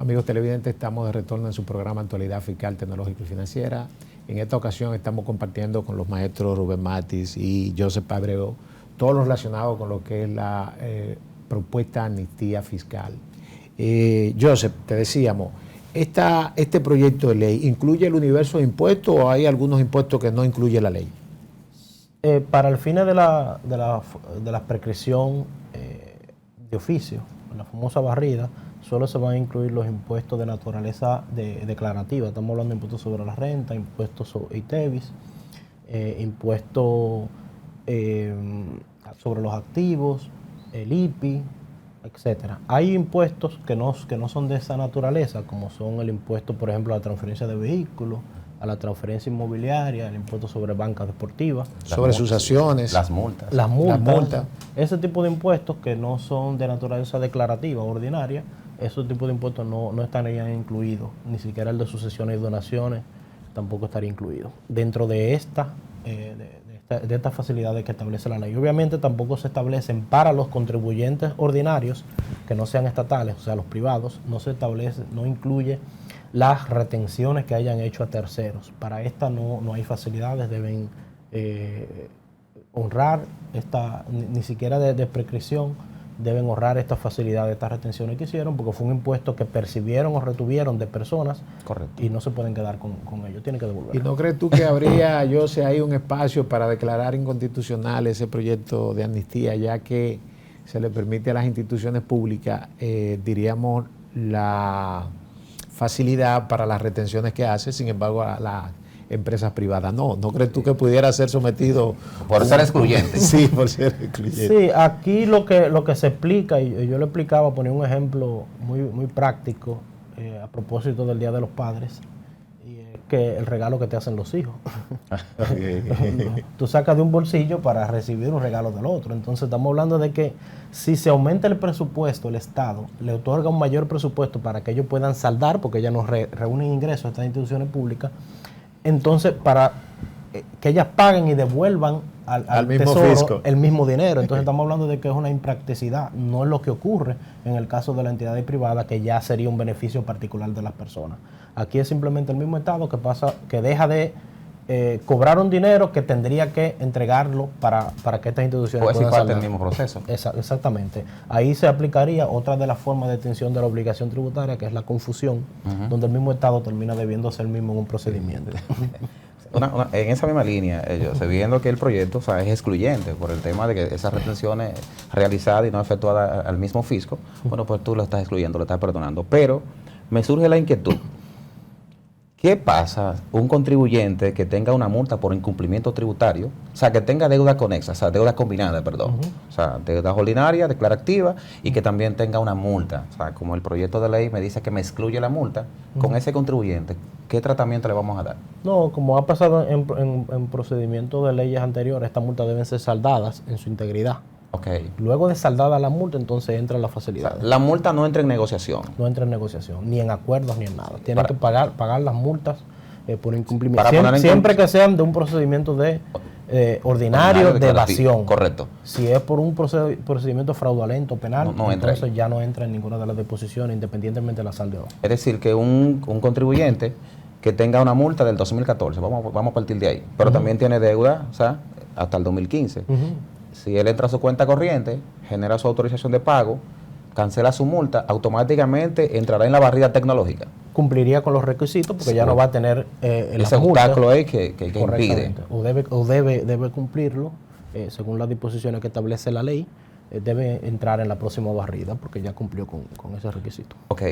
Amigos televidentes, estamos de retorno en su programa Actualidad Fiscal, Tecnológica y Financiera. En esta ocasión estamos compartiendo con los maestros Rubén Matis y Joseph Abreu todo lo relacionado con lo que es la propuesta de amnistía fiscal. Joseph, te decíamos, ¿este proyecto de ley incluye el universo de impuestos o hay algunos impuestos que no incluye la ley? Para el fin de la prescripción de oficio, la famosa barrida, solo se van a incluir los impuestos de naturaleza declarativa. Estamos hablando de impuestos sobre la renta, impuestos sobre ITEVIS, impuestos sobre los activos, el IPI, etcétera. Hay impuestos que no son de esa naturaleza, como son el impuesto, por ejemplo, a la transferencia de vehículos, a la transferencia inmobiliaria, el impuesto sobre bancas deportivas, sobre sus acciones, las multas. Ese tipo de impuestos que no son de naturaleza declarativa ordinaria, esos tipos de impuestos no estarían incluidos, ni siquiera el de sucesiones y donaciones tampoco estaría incluido dentro de estas facilidades que establece la ley. Obviamente tampoco se establecen para los contribuyentes ordinarios que no sean estatales, o sea, los privados, no incluye las retenciones que hayan hecho a terceros. Para esta no hay facilidades, deben honrar ni siquiera de prescripción, deben ahorrar estas facilidades, estas retenciones que hicieron, porque fue un impuesto que percibieron o retuvieron de personas. Correcto. Y no se pueden quedar con ellos, tienen que devolverlo. ¿Y no crees tú que habría, hay un espacio para declarar inconstitucional ese proyecto de amnistía, ya que se le permite a las instituciones públicas, diríamos, la facilidad para las retenciones que hace, sin embargo, a las empresas privadas no crees tú que pudiera ser sometido por ser excluyente? Sí, por ser excluyente. Sí, aquí lo que se explica, y yo lo explicaba, ponía un ejemplo muy práctico a propósito del Día de los Padres, y es que el regalo que te hacen los hijos. Tú sacas de un bolsillo para recibir un regalo del otro. Entonces estamos hablando de que si se aumenta el presupuesto, el Estado le otorga un mayor presupuesto para que ellos puedan saldar, porque ellas nos reúnen ingresos a estas instituciones públicas. Entonces, para que ellas paguen y devuelvan al mismo tesoro fisco el mismo dinero. Entonces estamos hablando de que es una impracticidad, no es lo que ocurre en el caso de la entidad privada, que ya sería un beneficio particular de las personas. Aquí es simplemente el mismo Estado que deja de cobrar un dinero que tendría que entregarlo para que estas instituciones puedan parte del mismo proceso. Exactamente. Ahí se aplicaría otra de las formas de extinción de la obligación tributaria, que es la confusión, donde el mismo Estado termina debiendo ser el mismo en un procedimiento. En esa misma línea, viendo que el proyecto es excluyente por el tema de que esas retenciones realizadas y no efectuadas al mismo fisco, bueno, pues tú lo estás excluyendo, lo estás perdonando. Pero me surge la inquietud. ¿Qué pasa un contribuyente que tenga una multa por incumplimiento tributario? O sea, que tenga deuda conexa, o sea, deuda combinada, perdón. O sea, deuda ordinaria, declarativa, y que también tenga una multa. O sea, como el proyecto de ley me dice que me excluye la multa, con ese contribuyente, ¿qué tratamiento le vamos a dar? No, como ha pasado en procedimientos de leyes anteriores, estas multas deben ser saldadas en su integridad. Okay. Luego de saldada la multa, entonces entra la facilidad. O sea, la multa no entra en negociación. No entra en negociación, ni en acuerdos, ni en nada. Tienen que pagar las multas por incumplimiento. Siempre que sean de un procedimiento ordinario de evasión. Correcto. Si es por un procedimiento fraudulento penal, entonces ya no entra en ninguna de las disposiciones, independientemente de la salda. Es decir, que un contribuyente que tenga una multa del 2014, vamos a partir de ahí, pero también tiene deuda, o sea, hasta el 2015. Si él entra a su cuenta corriente, genera su autorización de pago, cancela su multa, automáticamente entrará en la barrida tecnológica. Cumpliría con los requisitos porque ya no va a tener ese obstáculo que impide. O debe cumplirlo según las disposiciones que establece la ley. Debe entrar en la próxima barrida porque ya cumplió con ese requisito. Ok.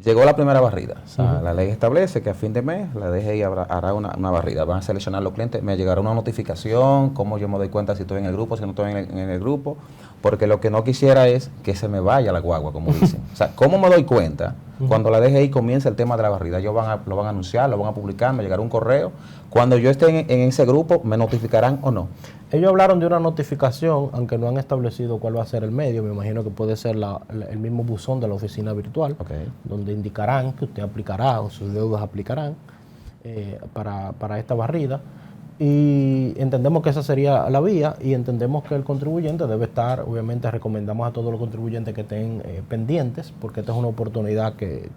Llegó la primera barrida. O sea, la ley establece que a fin de mes la DGI hará una barrida. Van a seleccionar los clientes. Me llegará una notificación, cómo yo me doy cuenta si estoy en el grupo, si no estoy en el grupo. Porque lo que no quisiera es que se me vaya la guagua, como dicen. O sea, ¿cómo me doy cuenta? Cuando la DGI comienza el tema de la barrida, ellos lo van a anunciar, lo van a publicar, me llegará un correo. Cuando yo esté en ese grupo, ¿me notificarán o no? Ellos hablaron de una notificación, aunque no han establecido cuál va a ser el medio. Me imagino que puede ser el mismo buzón de la oficina virtual, donde indicarán que usted aplicará o sus deudas aplicarán para esta barrida. Y entendemos que esa sería la vía y entendemos que el contribuyente debe estar, obviamente recomendamos a todos los contribuyentes que estén pendientes, porque esta es una oportunidad que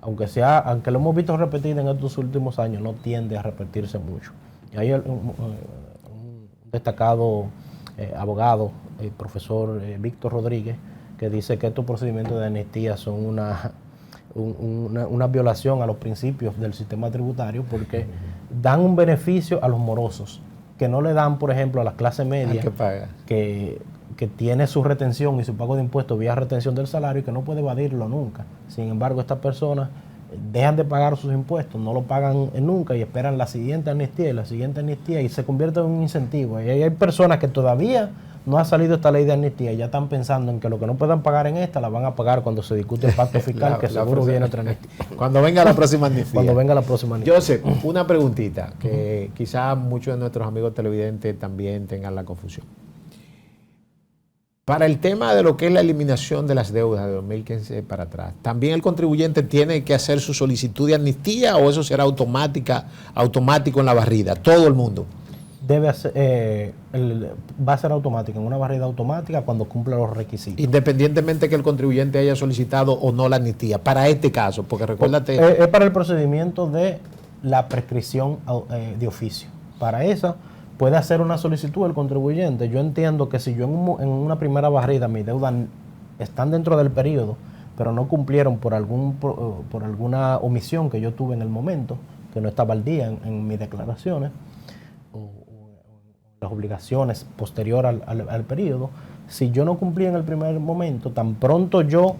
aunque lo hemos visto repetir en estos últimos años, no tiende a repetirse mucho. Y hay un destacado abogado, el profesor Víctor Rodríguez, que dice que estos procedimientos de amnistía son una violación a los principios del sistema tributario porque dan un beneficio a los morosos que no le dan, por ejemplo, a la clase media que tiene su retención y su pago de impuestos vía retención del salario y que no puede evadirlo nunca. Sin embargo, estas personas dejan de pagar sus impuestos, no lo pagan nunca y esperan la siguiente amnistía y se convierte en un incentivo. Y hay personas que todavía no ha salido esta ley de amnistía y ya están pensando en que lo que no puedan pagar en esta la van a pagar cuando se discute el pacto fiscal, que seguro viene otra amnistía. Cuando venga la próxima amnistía. Cuando venga la próxima amnistía. Joseph, una preguntita que quizás muchos de nuestros amigos televidentes también tengan la confusión. Para el tema de lo que es la eliminación de las deudas de 2015 para atrás, ¿también el contribuyente tiene que hacer su solicitud de amnistía o eso será automático en la barrida? Todo el mundo. Debe hacer, va a ser automática, en una barrida automática cuando cumpla los requisitos. Independientemente que el contribuyente haya solicitado o no la amnistía, para este caso, porque recuérdate... Es para el procedimiento de la prescripción de oficio. Para esa puede hacer una solicitud el contribuyente. Yo entiendo que si yo en una primera barrida mis deudas están dentro del periodo, pero no cumplieron por alguna omisión que yo tuve en el momento, que no estaba al día en mis declaraciones, las obligaciones posterior al periodo, si yo no cumplí en el primer momento, tan pronto yo,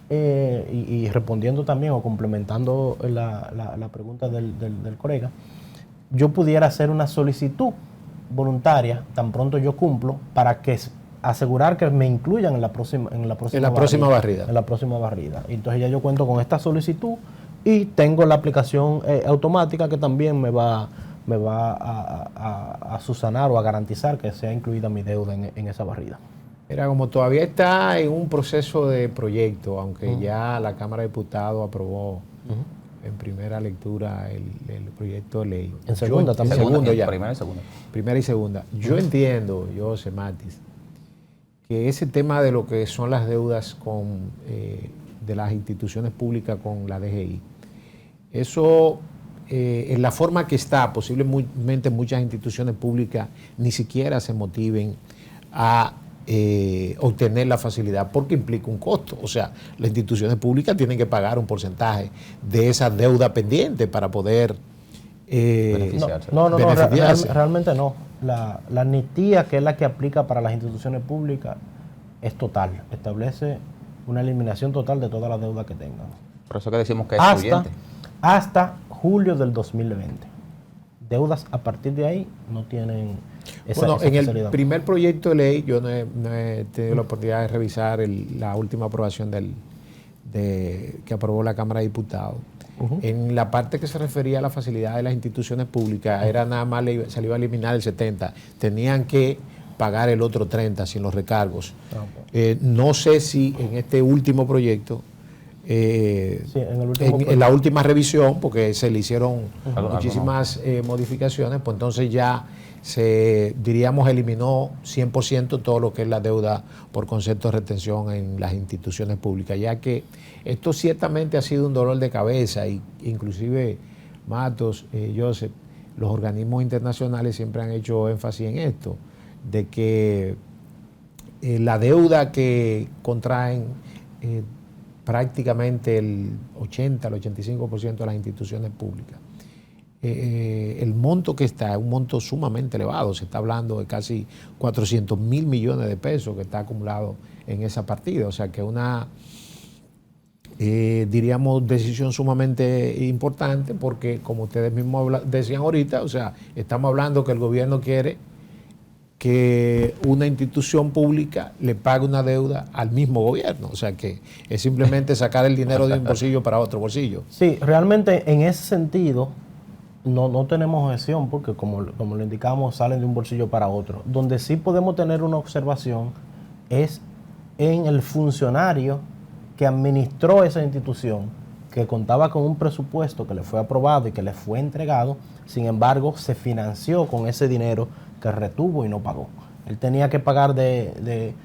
y respondiendo también o complementando la pregunta del colega, yo pudiera hacer una solicitud voluntaria, tan pronto yo cumplo, para que asegurar que me incluyan en la próxima barrida. En la próxima barrida. Entonces ya yo cuento con esta solicitud y tengo la aplicación automática que también me va a subsanar o a garantizar que sea incluida mi deuda en esa barrida. Mira, como todavía está en un proceso de proyecto, aunque ya la Cámara de Diputados aprobó en primera lectura el proyecto de ley. En segunda también. Primera y segunda. Yo entiendo, José Matis, que ese tema de lo que son las deudas de las instituciones públicas con la DGI, eso... en la forma que está, posiblemente muchas instituciones públicas ni siquiera se motiven a obtener la facilidad porque implica un costo. O sea, las instituciones públicas tienen que pagar un porcentaje de esa deuda pendiente para poder beneficiarse. Realmente no. La amnistía, que es la que aplica para las instituciones públicas, es total. Establece una eliminación total de toda la deuda que tengan. Por eso que decimos que es excluyente. Hasta julio del 2020. Deudas a partir de ahí no tienen esa en el primer proyecto de ley, yo no he tenido la oportunidad de revisar la última aprobación que aprobó la Cámara de Diputados. En la parte que se refería a la facilidad de las instituciones públicas, era nada más se le iba a eliminar el 70%. Tenían que pagar el otro 30% sin los recargos. No sé si en este último proyecto, en la última revisión, porque se le hicieron muchísimas modificaciones, pues entonces ya eliminó 100% todo lo que es la deuda por concepto de retención en las instituciones públicas, ya que esto ciertamente ha sido un dolor de cabeza, y inclusive Matos, Joseph, los organismos internacionales siempre han hecho énfasis en esto, de que la deuda que contraen prácticamente el 80, el 85% de las instituciones públicas. El monto que está es un monto sumamente elevado, se está hablando de casi 400 mil millones de pesos que está acumulado en esa partida, o sea que una, diríamos, decisión sumamente importante, porque como ustedes mismos decían ahorita, o sea, estamos hablando que el gobierno quiere que una institución pública le pague una deuda al mismo gobierno. O sea que es simplemente sacar el dinero de un bolsillo para otro bolsillo. Sí, realmente en ese sentido no tenemos objeción porque como lo indicamos, salen de un bolsillo para otro. Donde sí podemos tener una observación es en el funcionario que administró esa institución que contaba con un presupuesto que le fue aprobado y que le fue entregado, sin embargo, se financió con ese dinero que retuvo y no pagó. Él tenía que pagar de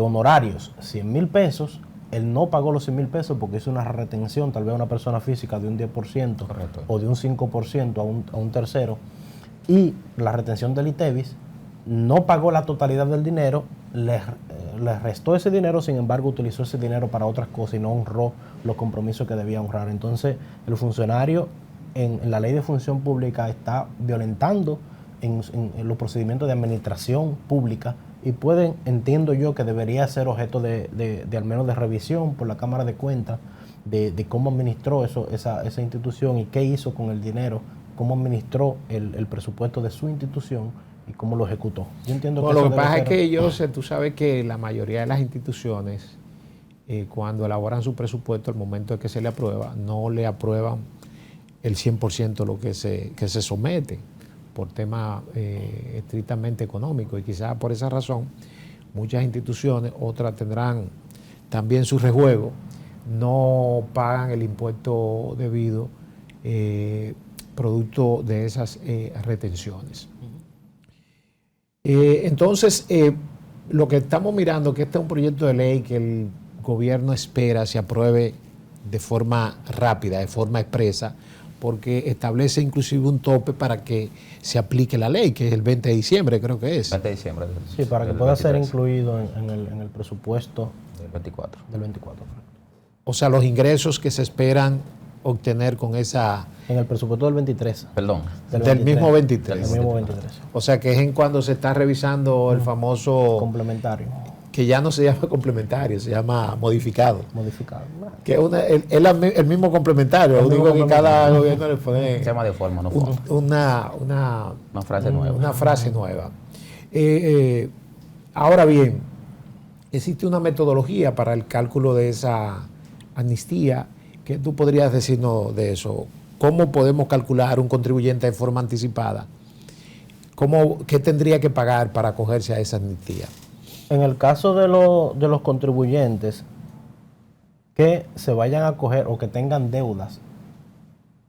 honorarios 100,000 pesos, él no pagó los 100,000 pesos porque hizo una retención, tal vez a una persona física de un 10% Correcto. o de un 5% a un tercero, y la retención del ITEVIS no pagó la totalidad del dinero, le restó ese dinero, sin embargo utilizó ese dinero para otras cosas y no honró los compromisos que debía honrar. Entonces el funcionario en la ley de función pública está violentando en los procedimientos de administración pública y entiendo yo que debería ser objeto de al menos de revisión por la Cámara de Cuentas de cómo administró esa institución y qué hizo con el dinero, cómo administró el presupuesto de su institución y cómo lo ejecutó. Yo entiendo Bueno, que lo que pasa es que tú sabes que la mayoría de las instituciones, cuando elaboran su presupuesto, al momento de que se le aprueba, no le aprueban el 100% lo que se somete por temas estrictamente económicos, y quizás por esa razón muchas instituciones, otras tendrán también su rejuego, no pagan el impuesto debido producto de esas retenciones. Entonces, lo que estamos mirando, que este es un proyecto de ley que el gobierno espera se apruebe de forma rápida, de forma expresa, porque establece inclusive un tope para que se aplique la ley, que es el 20 de diciembre, creo que es. 20 de diciembre. Sí, para que pueda ser incluido en el presupuesto del 24. Del 24. O sea, los ingresos que se esperan obtener con esa... En el presupuesto del 23. Perdón. Del mismo 23. Del mismo 23. O sea, que es en cuando se está revisando el famoso... complementario. Que ya no se llama complementario, se llama modificado. Modificado. Que es el mismo complementario, lo único que cada gobierno le pone... Se llama de forma, no forma. Una frase nueva. Una frase nueva. Ahora bien, existe una metodología para el cálculo de esa amnistía. ¿Qué tú podrías decirnos de eso? ¿Cómo podemos calcular un contribuyente de forma anticipada? ¿Qué tendría que pagar para acogerse a esa amnistía? En el caso de los contribuyentes que se vayan a acoger o que tengan deudas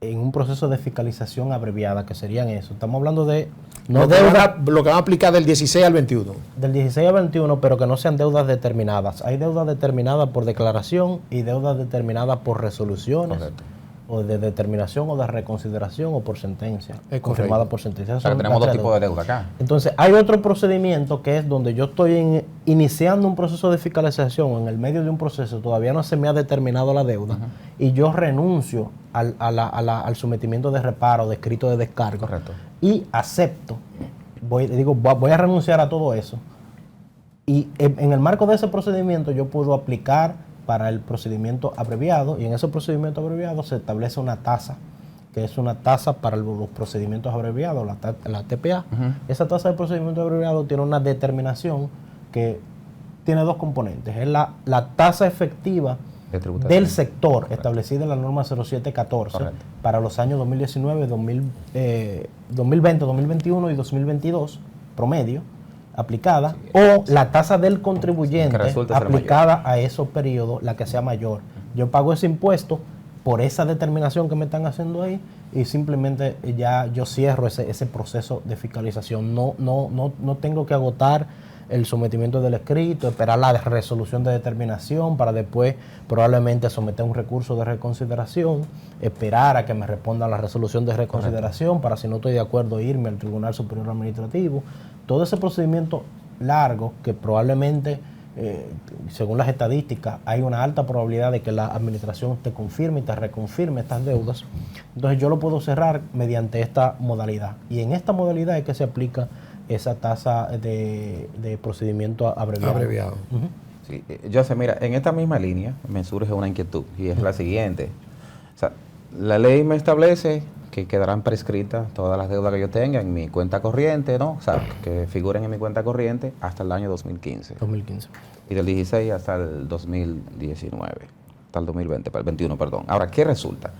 en un proceso de fiscalización abreviada, que serían eso. Estamos hablando de... Lo que van a aplicar del 16 al 21. Del 16 al 21, pero que no sean deudas determinadas. Hay deudas determinadas por declaración y deudas determinadas por resoluciones. Correcto. O de determinación o de reconsideración o por sentencia. Confirmada por sentencia. O sea, que tenemos dos tipos de deuda acá. Entonces, hay otro procedimiento que es donde yo estoy iniciando un proceso de fiscalización o en el medio de un proceso, todavía no se me ha determinado la deuda y yo renuncio al sometimiento de reparo, de escrito de descargo. Correcto. Y acepto, voy a renunciar a todo eso. Y en el marco de ese procedimiento yo puedo aplicar para el procedimiento abreviado, y en ese procedimiento abreviado se establece una tasa, que es una tasa para los procedimientos abreviados, la TPA. Esa tasa de procedimiento abreviado tiene una determinación que tiene dos componentes. Es la tasa efectiva del sector, correcto, establecida en la norma 0714 para los años 2019, 2020, 2021 y 2022, promedio, aplicada, o la tasa del contribuyente aplicada a esos periodos, la que sea mayor. Yo pago ese impuesto por esa determinación que me están haciendo ahí y simplemente ya yo cierro ese proceso de fiscalización. No tengo que agotar el sometimiento del escrito, esperar la resolución de determinación para después probablemente someter un recurso de reconsideración, esperar a que me respondan la resolución de reconsideración para, si no estoy de acuerdo, irme al Tribunal Superior Administrativo. Todo ese procedimiento largo que probablemente, según las estadísticas, hay una alta probabilidad de que la administración te confirme y te reconfirme estas deudas. Entonces yo lo puedo cerrar mediante esta modalidad. Y en esta modalidad es que se aplica esa tasa de procedimiento abreviado. Sí, Joseph, mira, en esta misma línea me surge una inquietud y es la siguiente. O sea, la ley me establece que quedarán prescritas todas las deudas que yo tenga en mi cuenta corriente, ¿no? O sea, que figuren en mi cuenta corriente hasta el año 2015. 2015. Y del 16 hasta el 2019, hasta el 2020, el 21, perdón. Ahora, ¿qué resulta?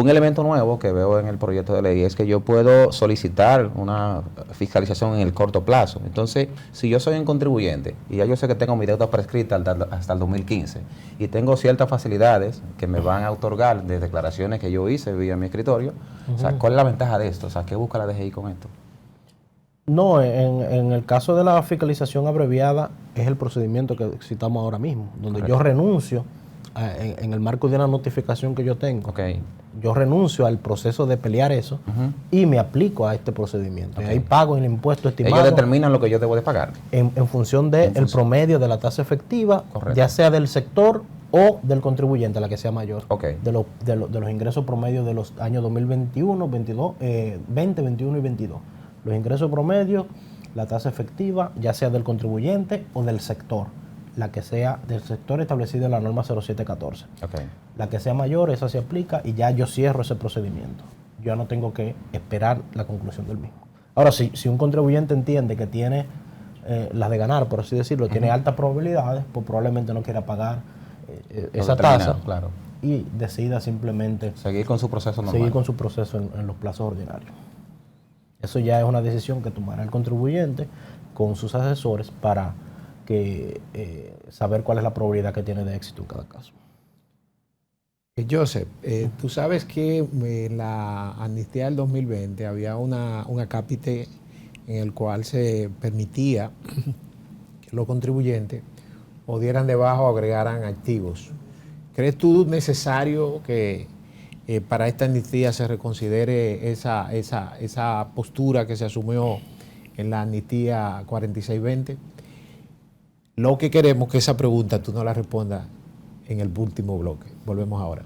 Un elemento nuevo que veo en el proyecto de ley es que yo puedo solicitar una fiscalización en el corto plazo. Entonces, si yo soy un contribuyente y ya yo sé que tengo mi deuda prescrita hasta el 2015 y tengo ciertas facilidades que me van a otorgar de declaraciones que yo hice vía mi escritorio, o sea, ¿cuál es la ventaja de esto? O sea, ¿qué busca la DGI con esto? No, en el caso de la fiscalización abreviada es el procedimiento que citamos ahora mismo, donde yo renuncio en el marco de una notificación que yo tengo. Okay. Yo renuncio al proceso de pelear eso y me aplico a este procedimiento. Y ahí pago el impuesto estimado. Ellos determinan lo que yo debo de pagar. En función del promedio de la tasa efectiva, ya sea del sector o del contribuyente, la que sea mayor, de los ingresos promedios de los años 2021, 20, 21 y 22. Los ingresos promedios, la tasa efectiva, ya sea del contribuyente o del sector, la que sea del sector establecido en la norma 0714. La que sea mayor, esa se aplica y ya yo cierro ese procedimiento. Yo no tengo que esperar la conclusión del mismo. Ahora, si un contribuyente entiende que tiene las de ganar, por así decirlo, tiene altas probabilidades, pues probablemente no quiera pagar esa tasa, claro, y decida simplemente seguir con su proceso normal. Seguir con su proceso en los plazos ordinarios. Eso ya es una decisión que tomará el contribuyente con sus asesores para que saber cuál es la probabilidad que tiene de éxito en cada caso. Joseph, tú sabes que en la amnistía del 2020 había un acápite en el cual se permitía que los contribuyentes o dieran de baja o agregaran activos. ¿Crees tú necesario que para esta amnistía se reconsidere esa postura que se asumió en la amnistía 4620? Lo que queremos es que esa pregunta tú no la respondas en el último bloque. Volvemos ahora.